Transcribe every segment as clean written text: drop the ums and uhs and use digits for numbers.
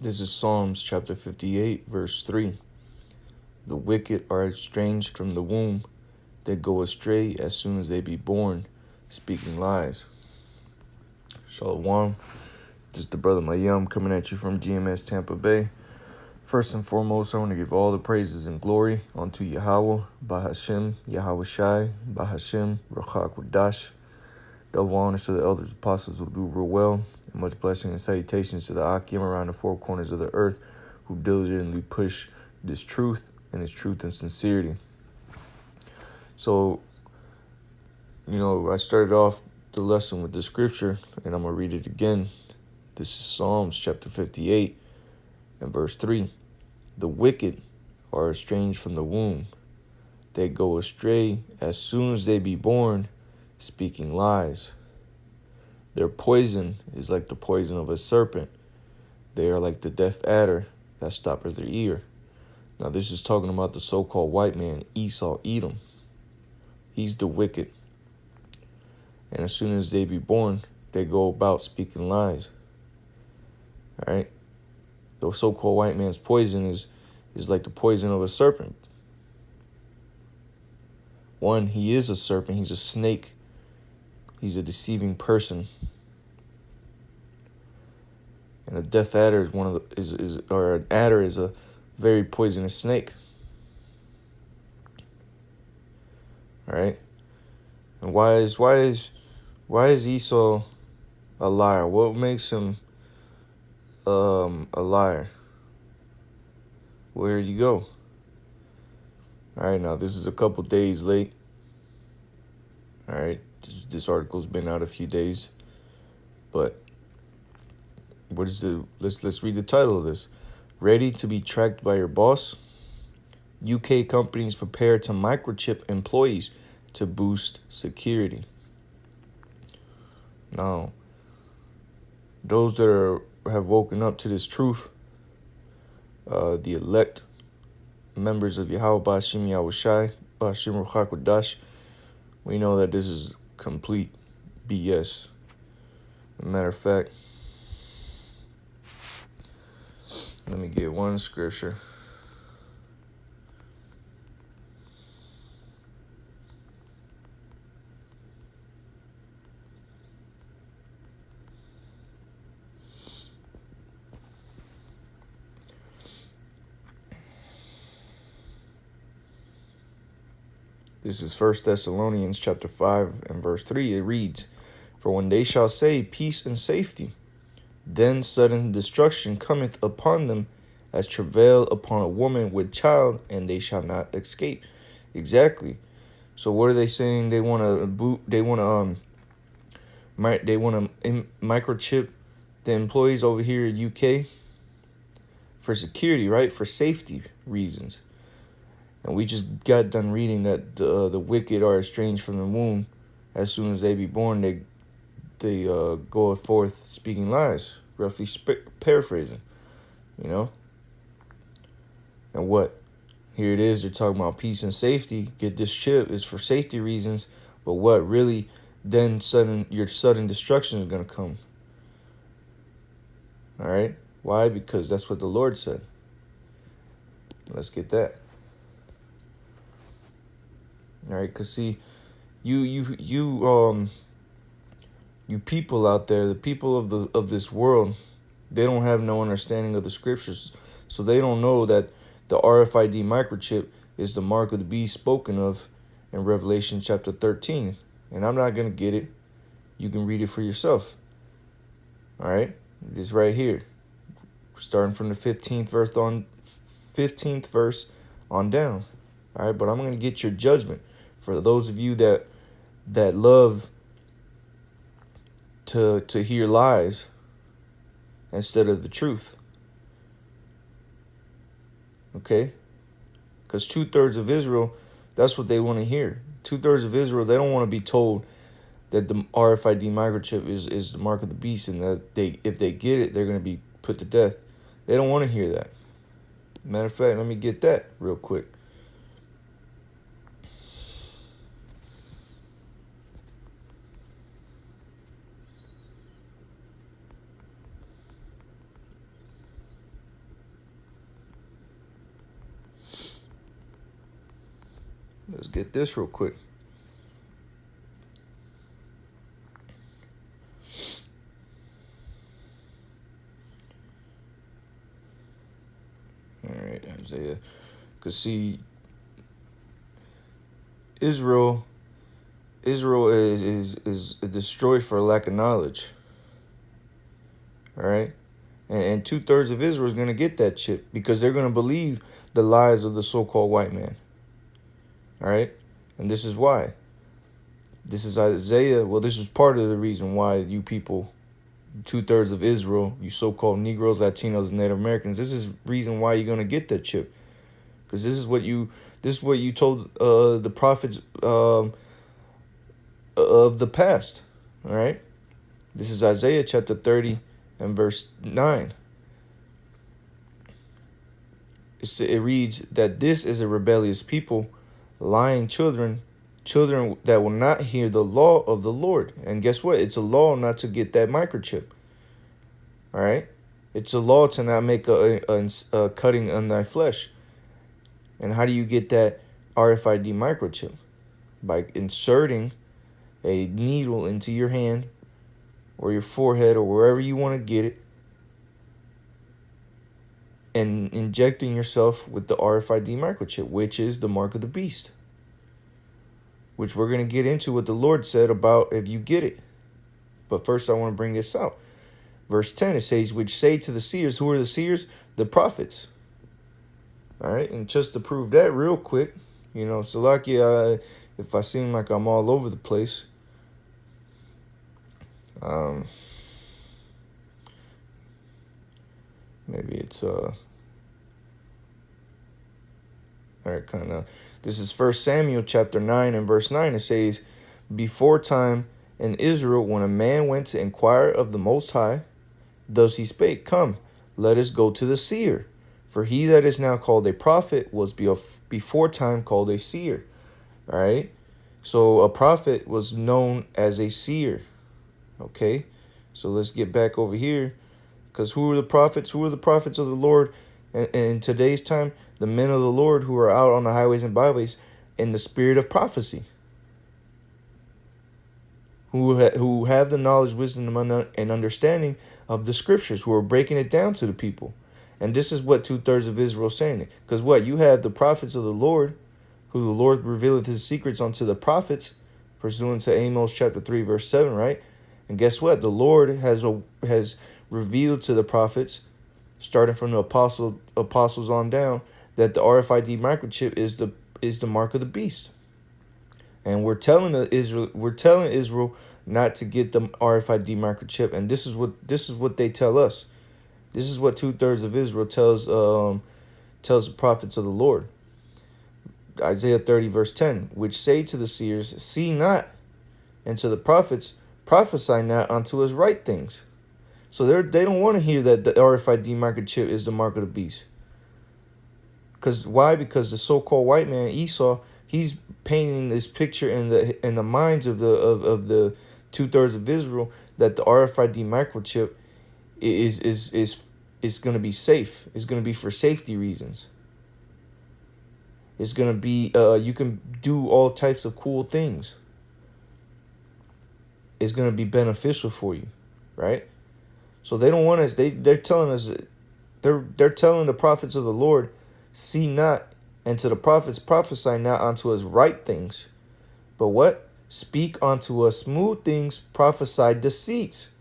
This is Psalms chapter 58, verse 3. The wicked are estranged from the womb. They go astray as soon as they be born, speaking lies. Shalom. This is the brother Mayam coming at you from GMS Tampa Bay. First and foremost, I want to give all the praises and glory unto Yahweh, Bahashem, Yahweh Shai, Bahashem, Rachak Wadash. Double honors to the elders, apostles who do real well, and much blessing and salutations to the Akim around the four corners of the earth who diligently push this truth and its truth and sincerity. So, I started off the lesson with the scripture, and I'm going to read it again. This is Psalms chapter 58 and verse 3. The wicked are estranged from the womb. They go astray as soon as they be born, speaking lies. Their poison is like the poison of a serpent. They are like the deaf adder that stoppeth their ear. Now this is talking about the so-called white man, Esau, Edom. He's the wicked. And as soon as they be born, they go about speaking lies. All right? The so-called white man's poison is like the poison of a serpent. One, he is a serpent. He's a snake. He's a deceiving person. And a deaf adder is an adder is a very poisonous snake. All right? And why is Esau a liar? What makes him a liar? Where'd you go? All right, now this is a couple days late. All right, this article's been out a few days, but let's read the title of this. Ready to be tracked by your boss? UK companies prepare to microchip employees to boost security. Now, those that have woken up to this truth, the elect members of Yahweh Bashim Yahweh Shai, Bashim Ruchak Wadash, we know that this is complete BS. As a matter of fact, let me get one scripture. This is 1 Thessalonians chapter 5 and verse 3. It reads, For when they shall say peace and safety, then sudden destruction cometh upon them as travail upon a woman with child, and they shall not escape. Exactly. So what are they saying? They want to microchip the employees over here in UK for security, right? For safety reasons. And we just got done reading that the wicked are estranged from the womb. As soon as they be born, they go forth speaking lies, roughly paraphrasing, And what? Here it is. They're talking about peace and safety. Get this chip. It's for safety reasons. But what? Really, then your sudden destruction is going to come. All right? Why? Because that's what the Lord said. Let's get that. All right, because see, you people out there, the people of this world, they don't have no understanding of the scriptures, so they don't know that the RFID microchip is the mark of the beast spoken of in Revelation chapter 13. And I'm not gonna get it. You can read it for yourself. All right, this right here, starting from the 15th verse on down. All right, but I'm gonna get your judgment. For those of you that love to hear lies instead of the truth. Okay? Because 2/3 of Israel, that's what they want to hear. 2/3 of Israel, they don't want to be told that the RFID microchip is the mark of the beast, and that if they get it, they're going to be put to death. They don't want to hear that. Matter of fact, let me get that real quick. Let's get this real quick. All right, Isaiah. Because see, Israel is destroyed for lack of knowledge. All right, and 2/3 of Israel is going to get that chip because they're going to believe the lies of the so-called white man. All right, and this is why. This is Isaiah. Well, this is part of the reason why you people, 2/3 of Israel, you so-called Negroes, Latinos, and Native Americans, this is reason why you're going to get that chip. Because this is what you told the prophets of the past. All right, this is Isaiah chapter 30 and verse 9. It reads that this is a rebellious people, lying children that will not hear the law of the Lord. And guess what? It's a law not to get that microchip. All right, it's a law to not make a cutting on thy flesh. And how do you get that RFID microchip? By inserting a needle into your hand or your forehead or wherever you want to get it and injecting yourself with the RFID microchip, which is the mark of the beast, which we're going to get into what the Lord said about if you get it. But first I want to bring this out. Verse 10, it says, which say to the seers. Who are the seers? The prophets. All right, and just to prove that real quick, Salakia, if I seem like I'm all over the place, maybe it's all right, kind of. This is 1 Samuel chapter 9 and verse 9. It says, before time in Israel, when a man went to inquire of the Most High, thus he spake, come, let us go to the seer. For he that is now called a prophet was before time called a seer. All right. So a prophet was known as a seer. Okay. So let's get back over here. Because who are the prophets? Who are the prophets of the Lord in today's time? The men of the Lord who are out on the highways and byways in the spirit of prophecy. Who have the knowledge, wisdom, and understanding of the scriptures. Who are breaking it down to the people. And this is what 2/3 of Israel is saying. Because what? You have the prophets of the Lord, who the Lord revealeth his secrets unto the prophets, pursuant to Amos chapter 3, verse 7, right? And guess what? The Lord has revealed to the prophets, starting from the apostles on down, that the RFID microchip is the mark of the beast. And we're telling Israel not to get the RFID microchip. And this is what they tell us. This is what 2/3 of Israel tells the prophets of the Lord. Isaiah 30 verse 10, which say to the seers, see not, and to the prophets, prophesy not unto us right things. So they don't want to hear that the RFID microchip is the mark of the beast. Because why? Because the so-called white man Esau, he's painting this picture in the minds of the 2/3 of Israel that the RFID microchip is going to be safe. It's going to be for safety reasons. It's going to be you can do all types of cool things. It's going to be beneficial for you, right? So they don't want us. They're telling us. They're telling the prophets of the Lord, see not, and to the prophets prophesy not unto us right things, but what? Speak unto us smooth things, prophesy deceits.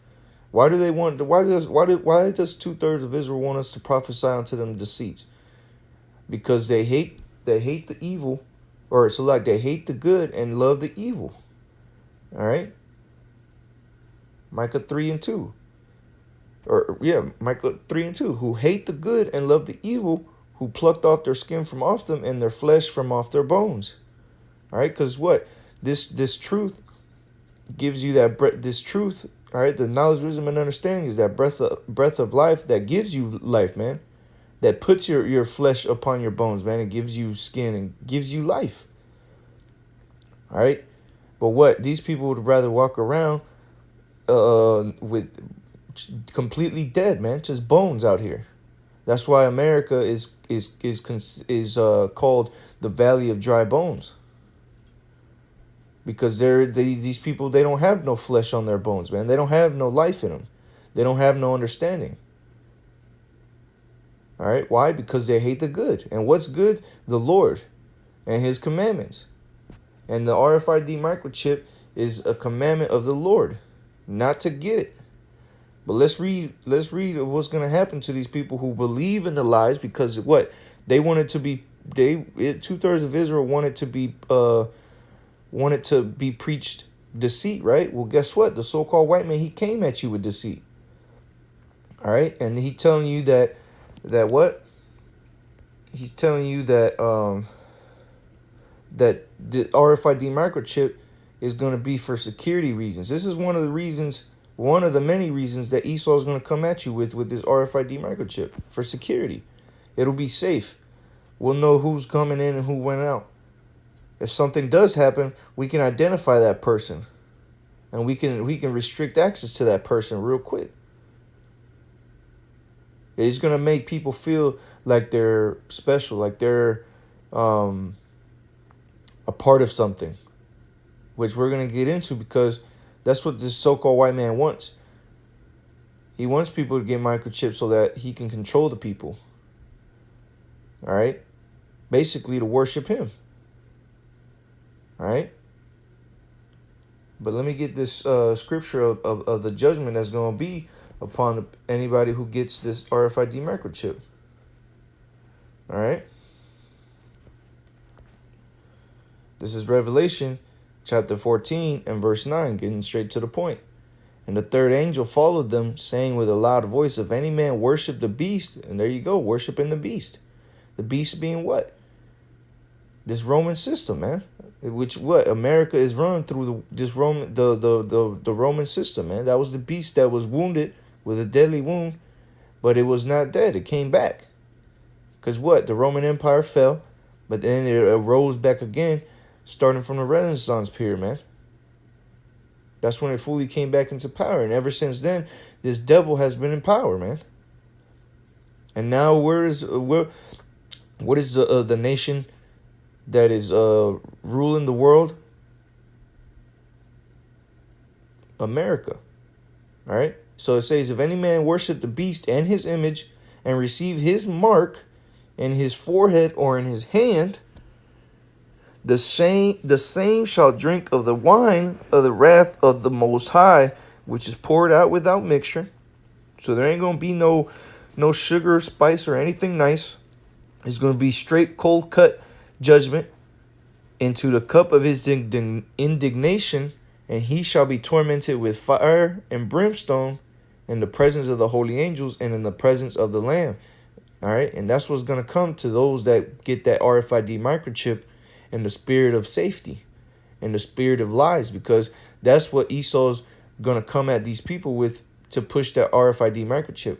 Why do they want? Why does 2/3 of Israel want us to prophesy unto them deceits? Because they hate the evil, or it's like they hate the good and love the evil. All right. Micah 3:2. Micah 3:2. Who hate the good and love the evil, who plucked off their skin from off them and their flesh from off their bones. All right, because what? This truth gives you that this truth. All right, the knowledge, wisdom, and understanding is that breath of life that gives you life, man. That puts your flesh upon your bones, man. It gives you skin and gives you life. All right, but what? These people would rather walk around with completely dead, man, just bones out here. That's why America is called the Valley of Dry Bones. because these people, they don't have no flesh on their bones, man. They don't have no life in them. They don't have no understanding. All right, why? Because they hate the good. And what's good? The Lord and his commandments. And the RFID microchip is a commandment of the Lord, not to get it. But let's read what's going to happen to these people who believe in the lies, because what? They wanted to be, 2/3 of Israel wanted to be preached deceit, right? Well, guess what? The so-called white man, he came at you with deceit. All right? And he telling you that what? He's telling you that that the RFID microchip is going to be for security reasons. This is one of the many reasons that Esau is going to come at you with this RFID microchip, for security. It'll be safe. We'll know who's coming in and who went out. If something does happen, we can identify that person, and we can restrict access to that person real quick. It's going to make people feel like they're special, like they're a part of something, which we're going to get into, because that's what this so-called white man wants. He wants people to get microchips so that he can control the people. All right? Basically to worship him. All right? But let me get this scripture of the judgment that's going to be upon anybody who gets this RFID microchip. All right? This is Revelation chapter 14 and verse 9, getting straight to the point. And the third angel followed them, saying with a loud voice, if any man worship the beast, and there you go, worshiping the beast. The beast being what? This Roman system, man. Which what? America is run through the Roman system, man. That was the beast that was wounded with a deadly wound, but it was not dead. It came back. Because what? The Roman Empire fell, but then it arose back again, starting from the Renaissance period, man. That's when it fully came back into power. And ever since then, this devil has been in power, man. And now what is the nation that is ruling the world? America. All right? So it says, if any man worship the beast and his image and receive his mark in his forehead or in his hand, the same shall drink of the wine of the wrath of the Most High, which is poured out without mixture. So there ain't going to be no sugar or spice or anything nice. It's going to be straight cold cut judgment into the cup of his indignation, and he shall be tormented with fire and brimstone in the presence of the holy angels and in the presence of the Lamb. All right, and that's what's going to come to those that get that RFID microchip in the spirit of safety, in the spirit of lies, because that's what Esau's going to come at these people with, to push that RFID microchip,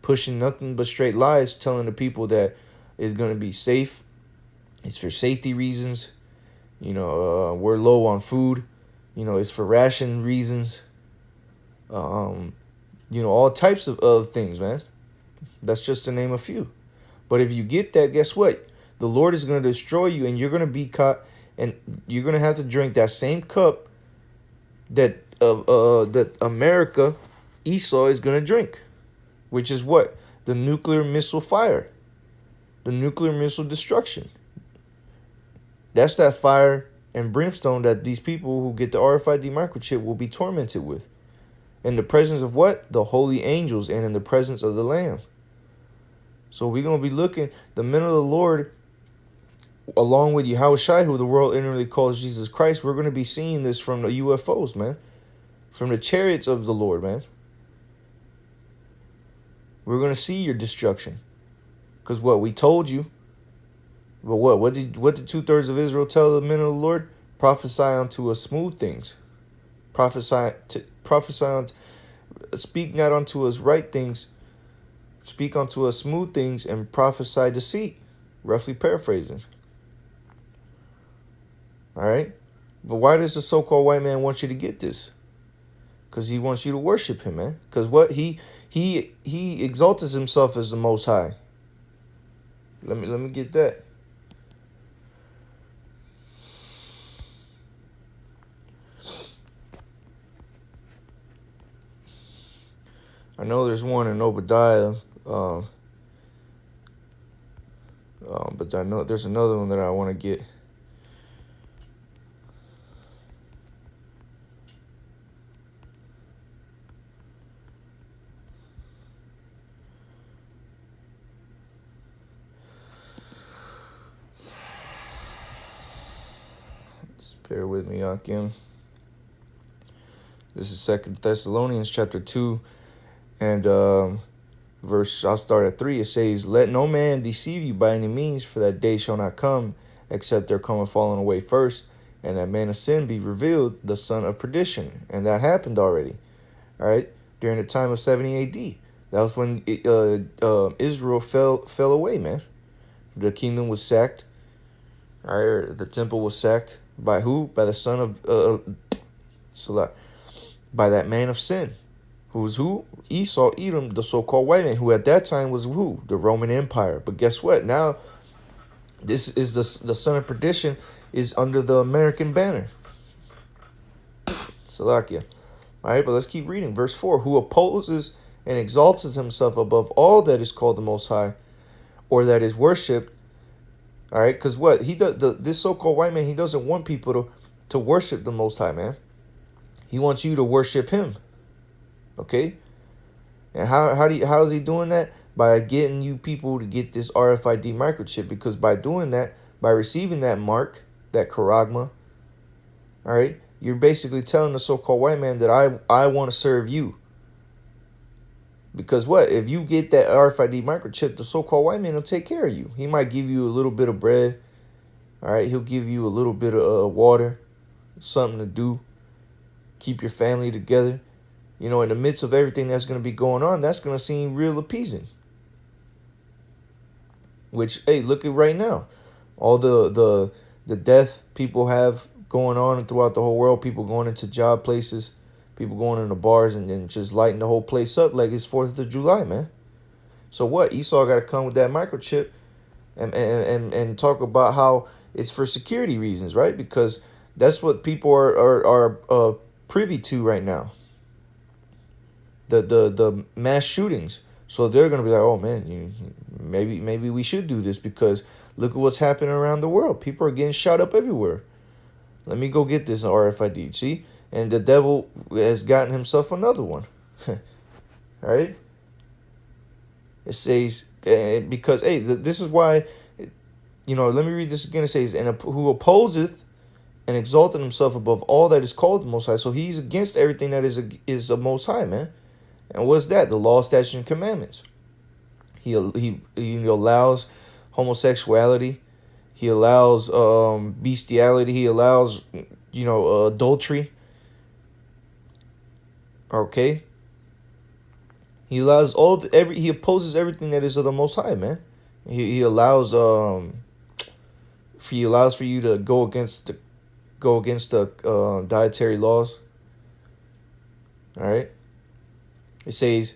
pushing nothing but straight lies, telling the people that it's going to be safe. It's for safety reasons. You know, we're low on food. You know, it's for ration reasons. You know, all types of things, man. That's just to name a few. But if you get that, guess what? The Lord is going to destroy you, and you're going to be caught, and you're going to have to drink that same cup that America, Esau, is going to drink, which is what? The nuclear missile fire, the nuclear missile destruction. That's that fire and brimstone that these people who get the RFID microchip will be tormented with. In the presence of what? The holy angels, and in the presence of the Lamb. So we're going to be looking, the men of the Lord, along with Yahushua, who the world inwardly calls Jesus Christ, we're going to be seeing this from the UFOs, man. From the chariots of the Lord, man. We're going to see your destruction. Because what? We told you. But what did 2/3 of Israel tell the men of the Lord? Prophesy unto us smooth things. Speak not unto us right things. Speak unto us smooth things, and prophesy deceit. Roughly paraphrasing. All right? But why does the so-called white man want you to get this? Because he wants you to worship him, man. Because what? He exalts himself as the Most High. Let me get that. I know there's one in Obadiah, but I know there's another one that I want to get. Just bear with me, Akim. This is 2 Thessalonians chapter 2, and verse, I'll start at 3. It says, "Let no man deceive you by any means, for that day shall not come, except there come a falling away first, and that man of sin be revealed, the son of perdition." And that happened already, all right, during the time of 70 AD. That was when Israel fell away, man. The kingdom was sacked, all right, or the temple was sacked. By who? By the son of Salah. By that man of sin. Who was who? Esau, Edom, the so-called white man, who at that time was who? The Roman Empire. But guess what? Now, this is the son of perdition is under the American banner. Salakia. All right, but let's keep reading. Verse 4, who opposes and exalts himself above all that is called the Most High, or that is worshipped. All right, because what? This so-called white man, he doesn't want people to worship the Most High, man. He wants you to worship him. Okay? And how is he doing that? By getting you people to get this RFID microchip, because by doing that, by receiving that mark, that charagma, all right, you're basically telling the so-called white man that I want to serve you. Because what? If you get that RFID microchip, the so-called white man will take care of you. He might give you a little bit of bread, all right? He'll give you a little bit of water, something to do, keep your family together. You know, in the midst of everything that's going to be going on, that's going to seem real appeasing. Which, hey, look at right now. All the death people have going on throughout the whole world. People going into job places. People going into bars and then just lighting the whole place up like it's 4th of July, man. So what? Esau got to come with that microchip and talk about how it's for security reasons, right? Because that's what people are privy to right now. The mass shootings. So they're gonna be like, oh man, maybe we should do this because look at what's happening around the world. People are getting shot up everywhere. Let me go get this RFID. See, and the devil has gotten himself another one. All right. It says because hey, this is why. You know, let me read this again. It says, and who opposeth and exalted himself above all that is called the Most High. So he's against everything that is the Most High, man. And what's that? The law, statutes, and commandments. He allows homosexuality. He allows bestiality. He allows, adultery. Okay. He allows he opposes everything that is of the Most High, man. He allows for you to go against the dietary laws. All right. It says,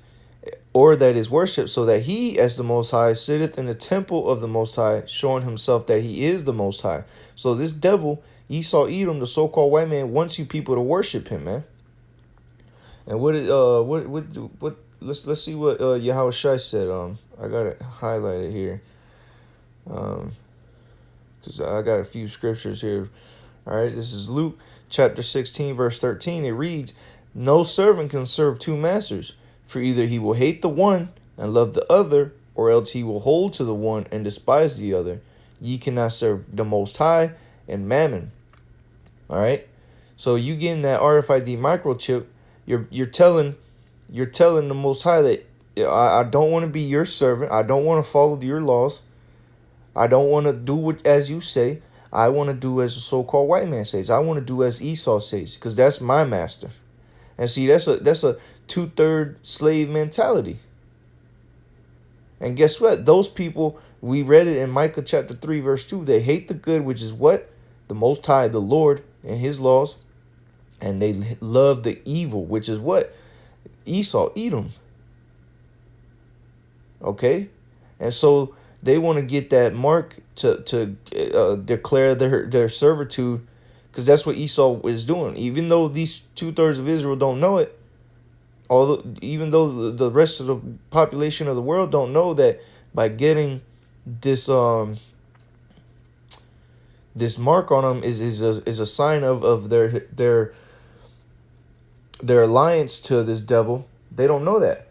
or that is worshipped, so that he, as the Most High, sitteth in the temple of the Most High, showing himself that he is the Most High. So this devil, Esau, Edom, the so-called white man, wants you people to worship him, man. And let's see what Yahweh Shai said. I got it highlighted here. Because I got a few scriptures here. All right, this is Luke chapter 16, verse 13. It reads, no servant can serve two masters, for either he will hate the one and love the other, or else he will hold to the one and despise the other. Ye cannot serve the Most High and Mammon. All right, so you getting that RFID microchip, you're telling the Most High that I don't want to be your servant. I don't want to follow your laws. I don't want to do as you say. I want to do as the so-called white man says. I want to do as Esau says, because that's my master. And see, that's a 2/3 slave mentality. And guess what? Those people, we read it in Micah chapter 3, verse 2. They hate the good, which is what? The Most High, the Lord, and his laws. And they love the evil, which is what? Esau, Edom. Okay? And so they want to get that mark to declare their servitude, because that's what Esau is doing. Even though these 2/3 of Israel don't know it, Even though the rest of the population of the world don't know that by getting this this mark on them is a sign of their alliance to this devil. They don't know that.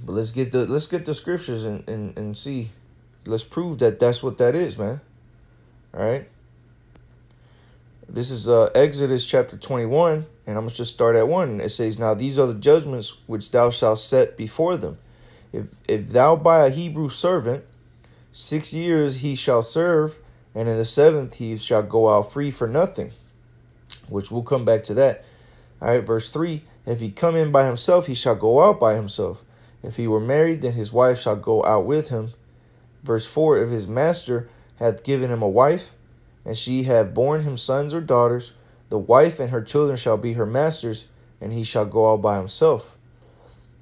But let's get the scriptures and see. Let's prove that that's what that is, man. All right. This is Exodus chapter 21, and I'm going to just start at 1. It says, "Now these are the judgments which thou shalt set before them. If thou buy a Hebrew servant, 6 years he shall serve, and in the 7th he shall go out free for nothing." Which we'll come back to that. All right, verse 3, "If he come in by himself, he shall go out by himself. If he were married, then his wife shall go out with him." Verse 4, "If his master hath given him a wife, and she have borne him sons or daughters, the wife and her children shall be her master's, and he shall go out by himself."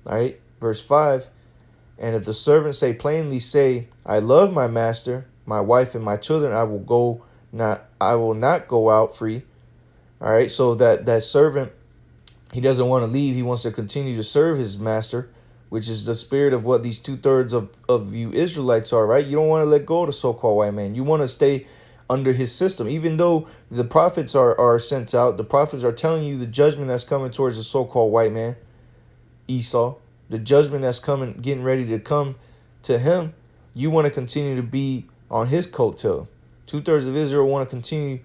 All right, verse 5, "And if the servant say plainly, say, I love my master, my wife and my children, I will not go out free." All right, so that servant, he doesn't want to leave. He wants to continue to serve his master, which is the spirit of what these 2/3 of you Israelites are, right? You don't want to let go of the so-called white man. You want to stay under his system. Even though the prophets are sent out, the prophets are telling you the judgment that's coming towards the so-called white man, Esau, the judgment that's coming, getting ready to come to him. You want to continue to be on his coattail. 2/3 of Israel want to continue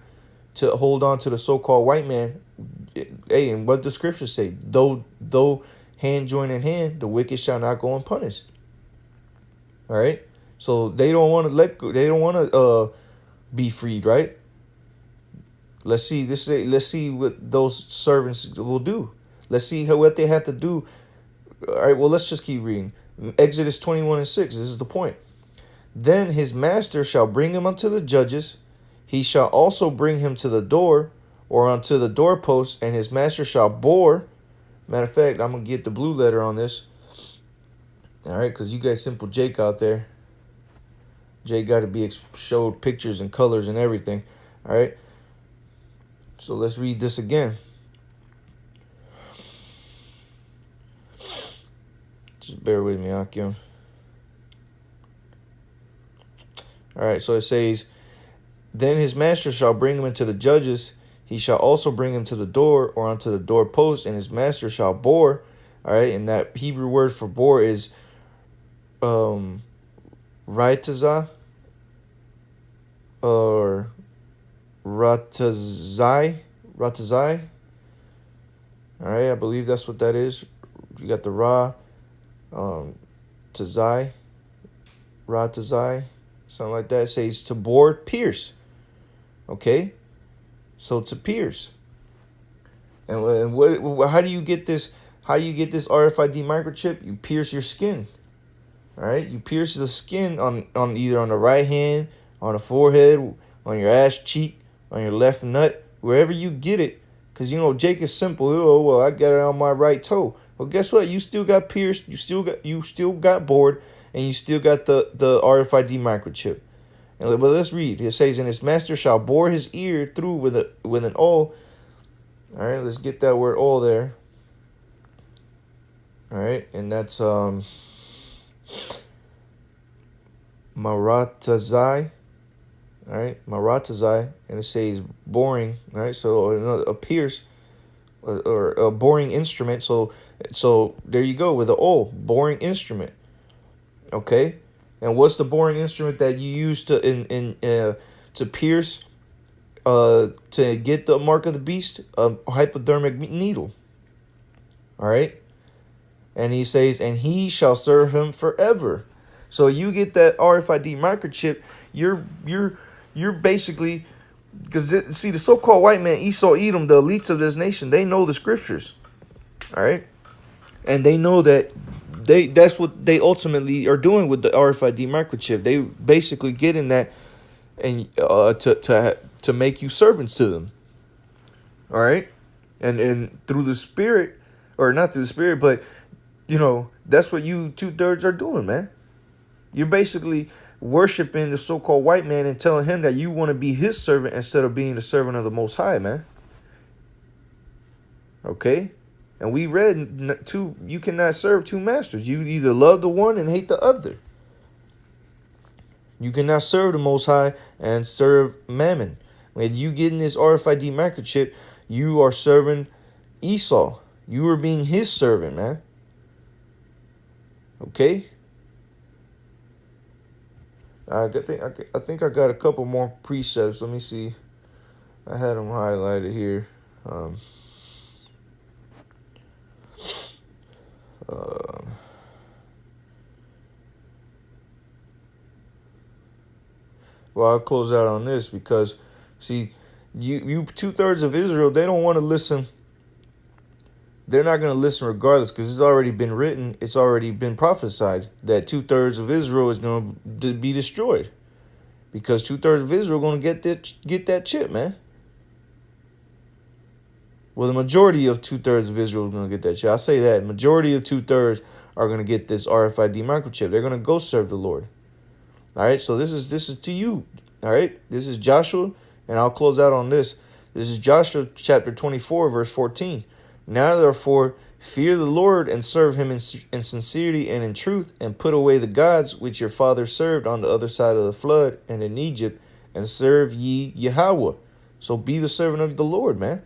to hold on to the so-called white man. Hey, and what the scriptures say, though hand join in hand, the wicked shall not go unpunished. All right, so they don't want to let go. They don't want to be freed, right? Let's see this. Let's see what those servants will do. Let's see what they have to do. All right, well, let's just keep reading. Exodus 21:6. This is the point. "Then his master shall bring him unto the judges. He shall also bring him to the door, or unto the doorpost, and his master shall bore." Matter of fact, I'm going to get the blue letter on this. All right, because you guys simple Jake out there. Jake got to be showed pictures and colors and everything. All right. So let's read this again. Just bear with me, Akim. All right, so it says, "Then his master shall bring him into the judges. He shall also bring him to the door, or unto the doorpost, and his master shall bore." All right, and that Hebrew word for bore is raitazah or ratazai. All right, I believe that's what that is. You got the ra, tazai, ratazai, something like that. It says to bore, pierce. Okay. So to pierce, and what? How do you get this? How do you get this RFID microchip? You pierce your skin. All right, you pierce the skin on either on the right hand, on the forehead, on your ass cheek, on your left nut, wherever you get it. Because Jake is simple. Oh well, I got it on my right toe. Well, guess what? You still got pierced. You still got bored, and you still got the RFID microchip. But let's read. It says, "And his master shall bore his ear through with an awl." All right, let's get that word "awl" there. All right, and that's maratazai. All right, maratazai, and it says boring. All right, so a pierce or a boring instrument. So there you go with the awl, boring instrument. Okay. And what's the boring instrument that you use to pierce, to get the mark of the beast? A hypodermic needle. All right. And he says, "And he shall serve him forever." So you get that RFID microchip. You're basically, because see, the so-called white man, Esau, Edom, the elites of this nation, they know the scriptures. All right, and they know that. That's what they ultimately are doing with the RFID microchip. They basically get in that and to make you servants to them. All right, and through the spirit, or not through the spirit, but that's what you 2/3 are doing, man. You're basically worshiping the so-called white man and telling him that you want to be his servant instead of being the servant of the Most High, man. Okay, And we read you cannot serve two masters. You either love the one and hate the other. You cannot serve the Most High and serve Mammon. When you get in this RFID microchip, you are serving Esau. You are being his servant, man. Okay? I think I got a couple more precepts. Let me see. I had them highlighted here. Well, I'll close out on this because, see, you 2/3 of Israel, they don't want to listen. They're not going to listen regardless because it's already been written. It's already been prophesied that 2/3 of Israel is going to be destroyed because 2/3 of Israel are going to get that chip, man. Well, the majority of 2/3 of Israel is going to get that chip. I say that majority of 2/3 are going to get this RFID microchip. They're going to go serve the Lord. All right, so this is to you. All right, this is Joshua, and I'll close out on this. This is Joshua chapter 24, verse 14. Now, therefore, fear the Lord and serve him in sincerity and in truth, and put away the gods which your fathers served on the other side of the flood and in Egypt, and serve ye Yahweh. So be the servant of the Lord, man.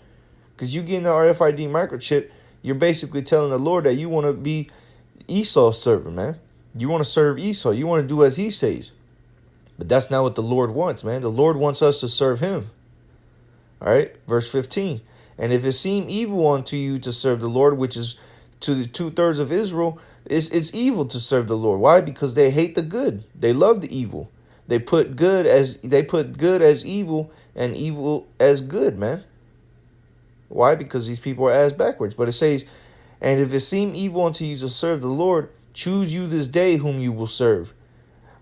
Because you getting the RFID microchip, you're basically telling the Lord that you want to be Esau's servant, man. You want to serve Esau. You want to do as he says. But that's not what the Lord wants, man. The Lord wants us to serve him. All right, verse 15. And if it seem evil unto you to serve the Lord, which is to the 2/3 of Israel, it's evil to serve the Lord. Why? Because they hate the good. They love the evil. They put good as evil and evil as good, man. Why? Because these people are ass backwards. But it says, and if it seem evil unto you to serve the Lord, choose you this day whom you will serve,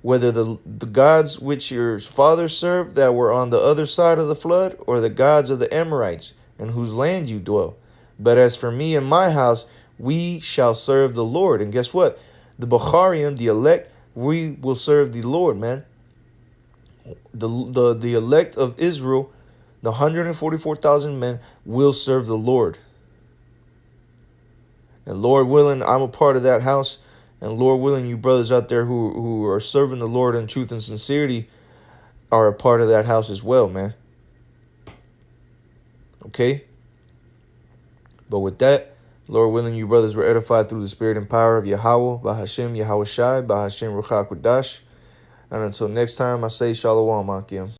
whether the gods which your fathers served that were on the other side of the flood, or the gods of the Amorites, in whose land you dwell. But as for me and my house, we shall serve the Lord. And guess what? The Bocharim, the elect, we will serve the Lord, man. The elect of Israel, the 144,000 men, will serve the Lord. And Lord willing, I'm a part of that house. And Lord willing, you brothers out there who are serving the Lord in truth and sincerity are a part of that house as well, man. Okay? But with that, Lord willing, you brothers were edified through the spirit and power of Yahweh, Bahashem, Yahweh Shai, Bahashem Ruach HaKodesh. And until next time, I say Shalom, Akim.